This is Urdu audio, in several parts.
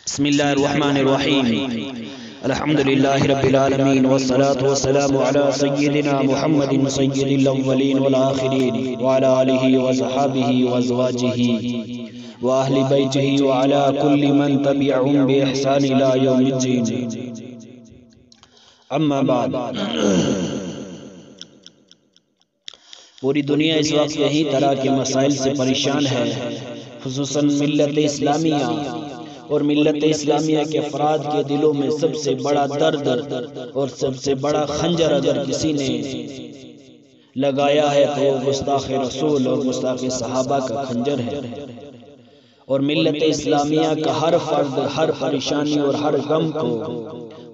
بسم اللہ الرحمن الرحیم الحمدللہ رب العالمین والصلاة والسلام علی سیدنا محمد سید الاولین والآخرین وعلی آلہ وصحابہ وازواجہ واہل بیتہ وعلی کل من تبعہم بإحسان الی یوم الدین اما بعد۔ پوری دنیا اس وقت یہی طرح کے مسائل سے پریشان ہے، خصوصاً ملت اسلامیہ، اور ملت اسلامیہ کے افراد کے دلوں میں سب سے بڑا درد اور سب سے بڑا خنجر اگر کسی نے لگایا ہے تو وہ گستاخ رسول اور گستاخ صحابہ کا خنجر ہے۔ اور ملت اسلامیہ کا ہر فرد ہر پریشانی اور ہر غم کو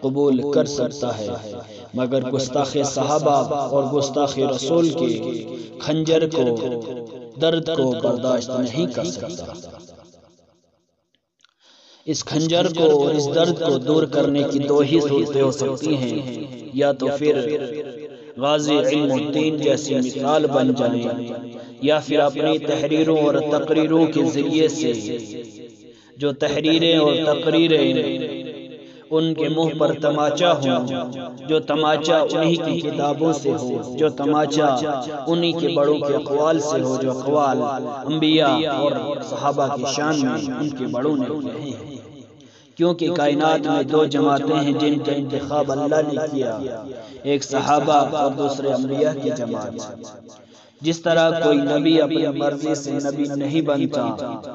قبول کر سکتا ہے، مگر گستاخ صحابہ اور گستاخ رسول کے خنجر کو، درد کو برداشت نہیں کر سکتا۔ اس خنجر کو اور اس درد کو دور کرنے کی دو ہی صورتیں ہو سکتی ہیں، یا تو پھر غازی علم الدین جیسی مثال بن جائیں، یا پھر اپنی تحریروں اور تقریروں کے ذریعے سے جو تحریریں اور تقریریں ان کے منہ پر تماچا ہوں، جو تماچا انہی کی کتابوں سے ہو، جو تماچا انہی کے بڑوں کے اقوال سے ہو، جو اقوال انبیاء اور صحابہ کی شان میں ان کے بڑوں نے کہے ہیں۔ کیونکہ کائنات میں دو جماعتیں ہیں جن کا انتخاب اللہ نے کیا، ایک صحابہ اور دوسرے انبیاء کی جماعت۔ جس طرح کوئی نبی اپنی مرضی سے نبی نہیں بنتا،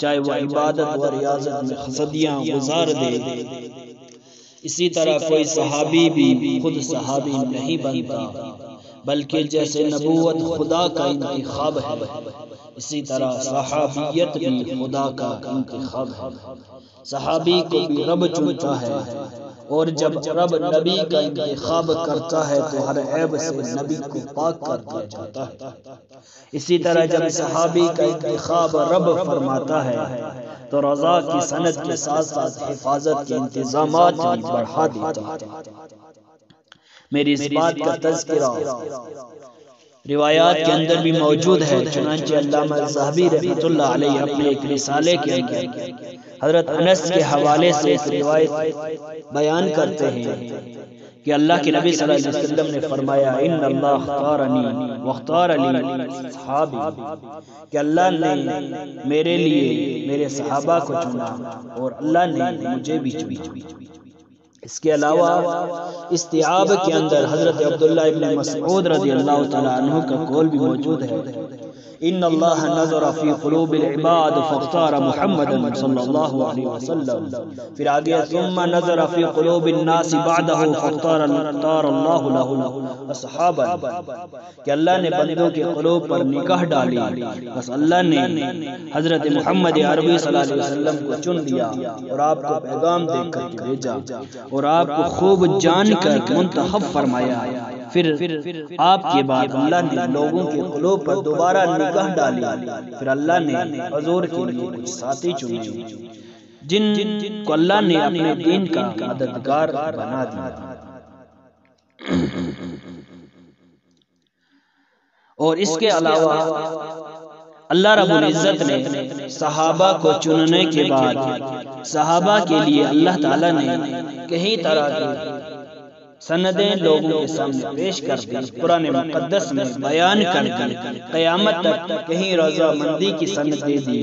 چاہے وہ عبادت و ریاضت میں صدیاں گزار دے، اسی طرح کوئی صحابی بھی خود صحابی نہیں بنتا، بلکہ جیسے نبوت خدا کا انتخاب ہے، اسی طرح صحابیت بھی خدا کا انتخاب ہے۔ صحابی کو بھی رب چنتا ہے، اور جب رب نبی کا انتخاب کرتا ہے تو ہر عیب سے نبی کو پاک کر دیا جاتا ہے۔ اسی طرح جب صحابی کا انتخاب رب فرماتا ہے تو رضا کی سند کے ساتھ ساتھ حفاظت کے انتظامات بھی بڑھا دیتا ہے۔ میری اس بات کا تذکرہ روایات کے اندر بھی موجود ہے، چنانچہ علامہ صحابی رحمۃ اللہ علیہ اپنے ایک رسالے کے اندر حضرت انس کے حوالے سے ایک روایت بیان کرتے ہیں کہ اللہ کے نبی صلی اللہ علیہ وسلم نے فرمایا، ان اللہ اختارنی واختار لی صحابی، کہ اللہ نے میرے لیے میرے صحابہ کو چنا اور اللہ نے مجھے بھی چنا۔ اس کے علاوہ استیعاب کے اندر حضرت عبداللہ ابن مسعود رضی اللہ تعالی عنہ کا قول بھی موجود ہے، ان اللہ نظر فی قلوب العباد فاختار محمد صلی اللہ علیہ وسلم، پھر آگے ثم نظر فی قلوب الناس بعدہ فاختار اللہ له اصحابا، کہ اللہ نے بندوں کے قلوب پر نگاہ ڈالی، بس اللہ نے حضرت محمد عربی صلی اللہ علیہ وسلم کو چن لیا اور آپ کو پیغام دے کر بھیجا اور آپ کو خوب جان کر منتخب فرمایا۔ پھر آپ کے بعد اللہ نے لوگوں کے قلوب پر دوبارہ نگاہ ڈالی، پھر اللہ نے حضور کے لیے کچھ ساتھی چنے جن کو اللہ نے اپنے دین کا مددگار بنا دیا۔ اور اس کے علاوہ اللہ رب العزت نے صحابہ کو چننے کے بعد صحابہ کے لیے اللہ تعالیٰ نے کئی طرح کی سندیں لوگوں کے سامنے پیش کر دی، قرآن مقدس میں بیان کر دی، قیامت تک کہیں رضا مندی کی سند دے دی،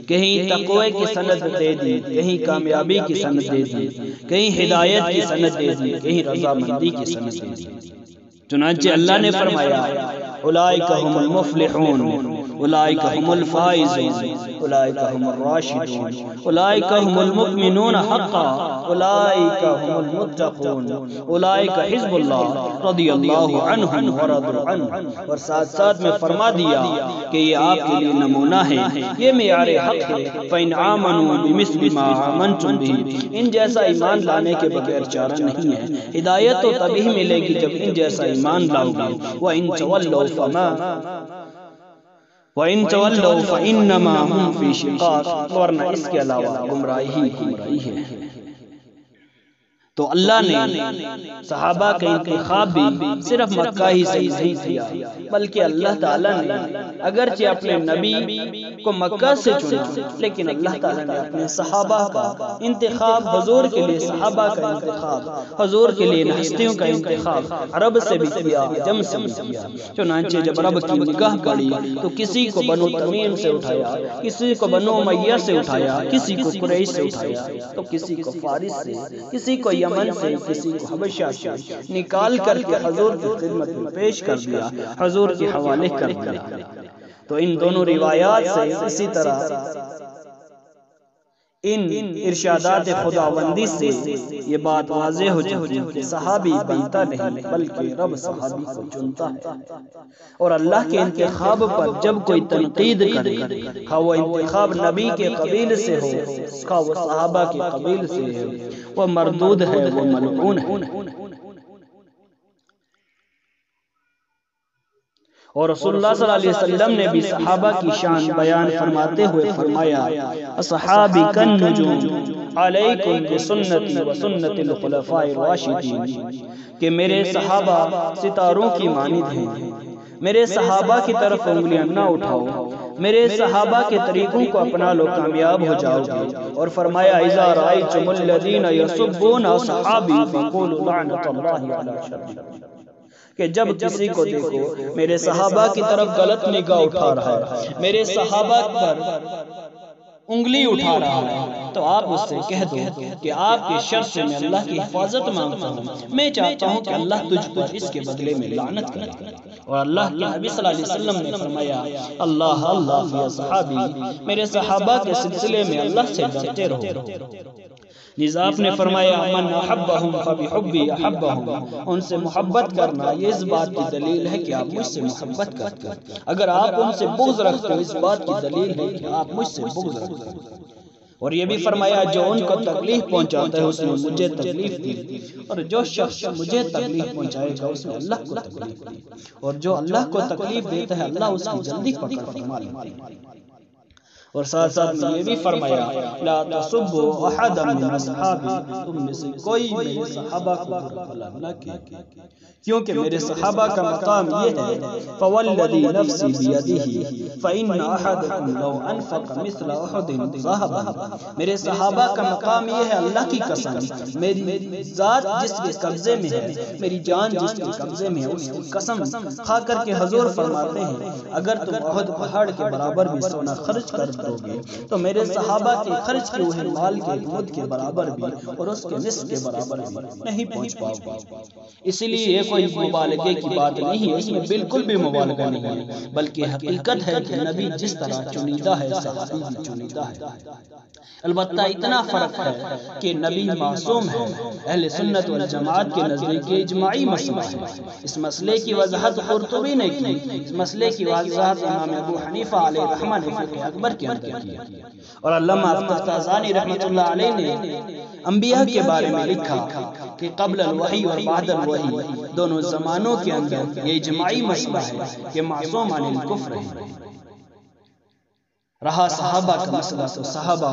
کہیں تقوی کی سند دے دی، کہیں کامیابی کی سند دے دی، کہیں ہدایت کی سند دے دی، کہیں رضا مندی کی سند دے دی۔ چنانچہ اللہ نے فرمایا، اولئک هم المفلحون، اولئک هم الفائزون، اولئک هم الراشدون، اولئک هم المؤمنون حقا، اولئک هم المتقون، اولئک حزب اللہ رضی اللہ عنہم ورضوا عنہ، اور ساتھ ساتھ میں فرما دیا کہ یہ آپ کے لیے نمونہ ہے، یہ معیار حق ہے، فإن آمنوا بمثل ما آمنتم به، ان جیسا ایمان لانے کے بغیر چارہ نہیں ہے۔ ہدایت تو تبھی ملے گی جب ان جیسا ایمان لاؤ گے۔ وَإِن تَوَلَّوْا فَإِنَّمَا هُمْ فِي شِقَاقٍ، ورنہ اس کے علاوہ گمراہی ہے۔ تو اللہ نے صحابہ کا انتخاب بھی صرف مکہ ہی سے نہیں کیا، بلکہ اللہ تعالیٰ نے اگرچہ اپنے نبی کو مکہ سے چنا، لیکن اللہ تعالیٰ نے اپنے صحابہ کا انتخاب، حضور کے لیے صحابہ کا انتخاب، حضور کے لیے ہستیوں کا انتخاب عرب سے بھی کیا، عجم سے بھی کیا۔ چنانچہ جب رب کی نگاہ پڑی تو کسی کو بنو تمیم سے اٹھایا، کسی کو بنو امیہ سے اٹھایا، کسی کو قریش سے اٹھایا، تو کسی کو فارس سے، کسی کو یمن سے، کسی کو حبشہ سے نکال کر کے حضور کی خدمت میں پیش کر دیا، حضور کے حوالے کر دیا۔ تو ان دونوں روایات سے اسی طرح ان ارشادات خداوندی سے یہ بات واضح ہو جاتی ہے کہ صحابی بنتا نہیں بلکہ رب صحابی کو چنتا ہے۔ اور اللہ کے انتخاب پر جب کوئی تنقید کرے، خواہ وہ انتخاب نبی کے قبیل سے ہو، خواہ وہ صحابہ کے قبیل سے ہو، وہ مردود ہے، وہ ملعون ہے۔ اور رسول اللہ صلی اللہ علیہ وسلم نے بھی صحابہ کی شان بیان فرماتے ہوئے فرمایا، اصحابی کالنجوم علیکم بسنتی وسنت الخلفاء الراشدین، کہ میرے صحابہ ستاروں کی مانند ہیں، میرے صحابہ کی طرف انگلیاں نہ اٹھاؤ، میرے صحابہ کے طریقوں کو اپنا لو کامیاب ہو جاؤ گے۔ اور فرمایا، اذا رأیتم الذین یسبون اصحابی فقولوا لعنۃ اللہ علی شر، کہ جب کسی کو دیکھو میرے صحابہ کی طرف غلط نگاہ اٹھا رہا ہے، میرے صحابہ پر انگلی اٹھا رہا ہے، تو آپ اس سے کہہ دو کہ آپ کے شر سے میں اللہ کی حفاظت مانگتا ہوں، میں چاہتا ہوں کہ اللہ تجھ پر اس کے بدلے میں لعنت کرے۔ اور اللہ کے نبی صلی اللہ علیہ وسلم نے فرمایا، اللہ اللہ فی اصحابی، میرے صحابہ کے سلسلے میں اللہ سے ڈرتے رہو۔ لذا آپ نے فرمایا، من احبہم فبحبی احبہم، ان سے محبت کرنا یہ اس بات کی دلیل ہے کہ آپ مجھ سے محبت کرتے ہیں، اگر آپ ان سے بغض رکھتے ہو اس بات کی دلیل ہے کہ آپ مجھ سے بغض رکھتے ہیں۔ اور یہ بھی فرمایا، جو ان کو تکلیف پہنچاتا ہے اس نے مجھے تکلیف دی، اور جو شخص مجھے تکلیف پہنچائے گا اس نے اللہ کو تکلیف دی، اور جو اللہ کو تکلیف دیتا ہے اللہ اس کی جلدی پکڑ فرما لیتا ہے۔ اور ساتھ ساتھ میں یہ بھی فرمایا، لا تسبوا احدا من اصحابی، تم میں سے کوئی میرے صحابہ کو برا بھلا نہ کہے، کیونکہ میرے صحابہ کا مقام یہ ہے، فوالذی نفسی بیدہ فإن احدکم لو انفق مثل احد ذهبا، میرے صحابہ کا مقام یہ ہے، اللہ کی قسم، میری ذات جس کے قبضے میں ہے، میری جان جس کے قبضے میں ہے، اس کی قسم کھا کر کے حضور فرماتے ہیں، اگر تم احد پہاڑ کے برابر بھی سونا خرچ کر دو گے تو میرے صحابہ کے خرچ کیے ہوئے مال کے مد کے برابر بھی اور اس کے نصف کے برابر بھی نہیں پہنچ پاؤ گے۔ اسی لیے یہ کوئی مبالغے کی بات نہیں ہے، اس میں بالکل بھی مبالغہ نہیں ہے، بلکہ حقیقت ہے کہ نبی جس طرح چنیدہ ہے صحابی بھی چنیدہ ہے۔ البتہ اتنا فرق ہے کہ نبی معصوم ہے، اہل سنت والجماعت کے نزدیک اجماعی مسئلہ ہے۔ اس مسئلے کی وضاحت قرطبی نے کی، اس مسئلے کی وضاحت امام ابو حنیفہ علیہ رحمہ نے فقہ اکبر کے اندر کی، اور علامہ افتازانی رحمۃ اللہ علیہ نے انبیاء کے بارے میں لکھا کہ قبل الوحی اور بعد الوحی دونوں زمانوں کے اندر یہ اجماعی مسئلہ ہے کہ معصوم عن الکفر ہے۔ رہا صحابہ کا مسئلہ تو صحابہ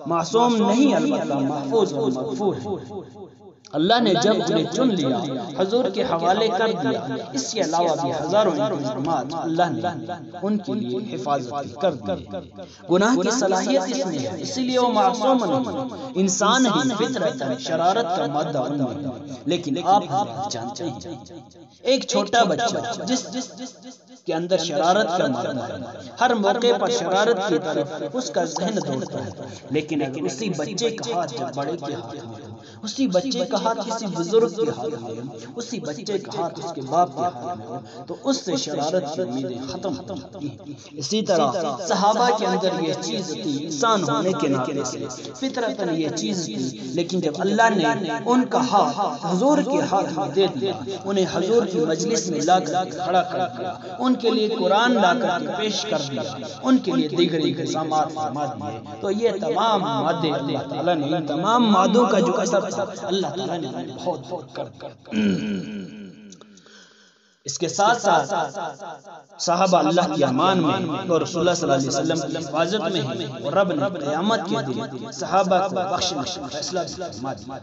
معصوم نہیں، البتہ محفوظ اور مغفور ہے۔ اللہ نے جب انہیں چن لیا، حضور کے حوالے کر دیا، اس کے علاوہ بھی ہزاروں انتظامات اللہ نے ان کے لیے حفاظت کر دی۔ گناہ کی صلاحیت اس میں ہے، اسی لیے وہ معصوم نہیں، انسان ہی فطرتاً شرارت کا مادہ ان میں، لیکن آپ جانتے ہیں ایک چھوٹا بچہ جس کے اندر شرارت کا مادہ ہے، ہر موقع پر شرارت کی طرف اس کا ذہن دوڑتا ہے، لیکن اگر اسی بچے کا ہاتھ جب بڑے کے ہاتھ میں ہو، اسی بچے کا ہاتھ کسی بزرگ کے ہاتھ میں ہو، اسی بچے کا ہاتھ اس کے باپ کے ہاتھ میں ہو، تو اس سے شرارت کی امیدیں ختم ہوتی ہیں۔ اسی طرح صحابہ کے اندر یہ چیز تھی، انسان ہونے کے ناطے سے فطرتاً یہ چیز تھی، لیکن جب اللہ نے ان کا ہاتھ حضور کے ہاتھ میں دے دیا، انہیں حضور کی مجلس میں لا کر کے کھڑا کر دیا، ان کے لیے قرآن لا کر کے پیش کر دیا، ان کے لیے دیگر انتظامات فرما دیے، تو یہ تمام مادے اللہ تعالیٰ نے، ان تمام مادوں کا جو اثر تھا اللہ تعالیٰ نے بہت بہت کر اس کے ساتھ ساتھ صحابہ اللہ کی امان میں اور رسول اللہ صلی اللہ علیہ وسلم کی حفاظت میں ہیں، اور رب نے قیامت کے دن صحابہ کو بخشنے کا فیصلہ فرما دیا۔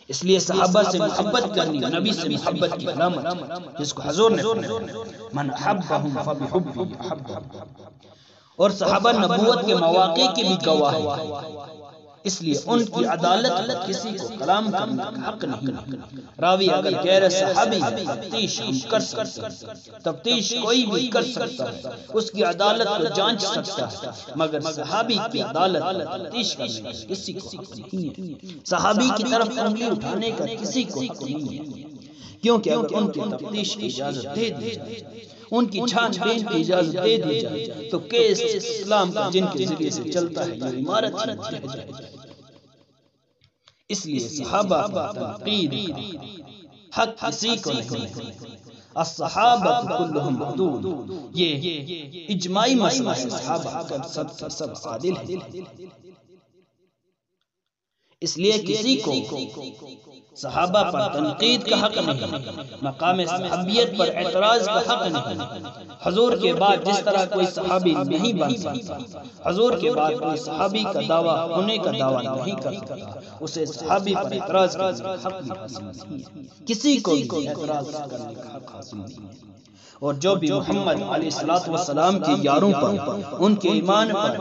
اس لیے صحابہ سے محبت کرنی نبی سے محبت کی علامت، جس کو حضور نے فرمایا، من احبہم فبحبہ احبہم۔ اور صحابہ نبوت کے مواقع کی بھی گواہ ہیں، اس لیے ان کی عدالت کسی کو کلام کرنے کا حق نہیں۔ راوی اگر غیر صحابی ہے تفتیش ہم کر سکتے ہیں، تفتیش کوئی بھی کر سکتا ہے، اس کی عدالت کو جانچ سکتا ہے، مگر صحابی کی عدالت تفتیش کرنے کا کسی کو حق نہیں ہے۔ صحابی کی طرف انگلی اٹھانے کا کسی کو حق نہیں ہے، کیونکہ اگر ان کی تفتیش کی اجازت دے دی جائے، ان کی چھان بین کی اجازت دے دی جائے، تو کیس اسلام کا جن کے ذریعے سے چلتا ہے یہ عمارت ہی رہ جائے گی۔ اس لیے صحابہ پر تنقید کا حق کسی کو نہیں ہے۔ الصحابہ کلہم عدول، یہ اجماعی مسئلہ ہے، صحابہ کا سب عادل ہیں، اس لیے کسی کو صحابہ پر تنقید کا حق نہیں، مقام صحابیت پر اعتراض کا حق نہیں۔ حضور کے بعد جس طرح کوئی صحابی نہیں بن سکتا، حضور کے بعد کوئی صحابی کا دعویٰ ہونے کا دعویٰ نہیں کر سکتا، اسے صحابی پر اعتراض کرنے کا حق بھی حاصل نہیں ہے، کسی کو بھی اعتراض کرنے کا حق حاصل نہیں ہے۔ اور جو بھی محمد علیہ السلام کے یاروں پر، ان کے ایمان پر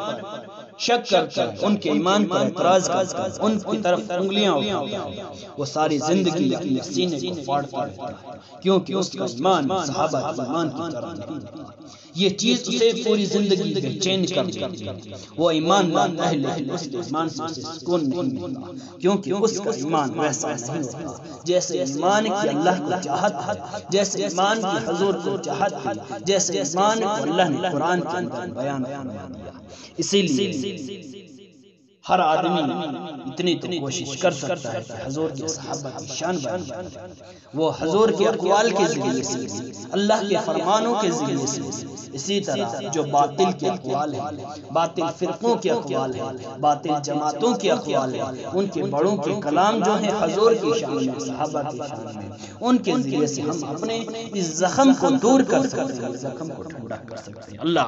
شک کرتا ہے، ان کے ایمان پر اعتراض کرتا ہے، ان کی طرف انگلیاں اٹھاتا ہے، وہ ساری زندگی اپنے سینے کو پھاڑتا رہتا ہے، کیونکہ اس کا ایمان صحابہ کے ایمان کی طرح نہیں۔ یہ چیز اسے پوری زندگی بے چین کر دیتی ہے، وہ ایمان لاتا ہے لیکن اس کے ایمان سے اسے سکون نہیں ملتا، کیونکہ اس کا ایمان ویسا نہیں ہوتا جیسے ایمان کی اللہ کو چاہت ہے، جیسے ایمان کی حضور کو چاہت ہے، جیسے ایمان کو اللہ نے قرآن کے اندر بیان فرما دیا۔ اسی لیے ہر آدمی اتنی تو کوشش کر سکتا ہے کہ حضور کے صحابہ کی شان بیان کرے، وہ حضور کے اقوال کے ذریعے سے، اللہ کے فرمانوں کے ذریعے سے، اسی طرح جو باطل کے اقوال ہیں، باطل فرقوں کے اقوال ہیں، باطل جماعتوں کے اقوال ہیں، ان کے بڑوں کے کلام جو ہیں حضور کی شان میں، صحابہ کی شان میں، ان کے ذریعے سے ہم اپنے اس زخم کو دور کر سکتے ہیں، زخم کو ٹھنڈا کر سکتے ہیں۔ اللہ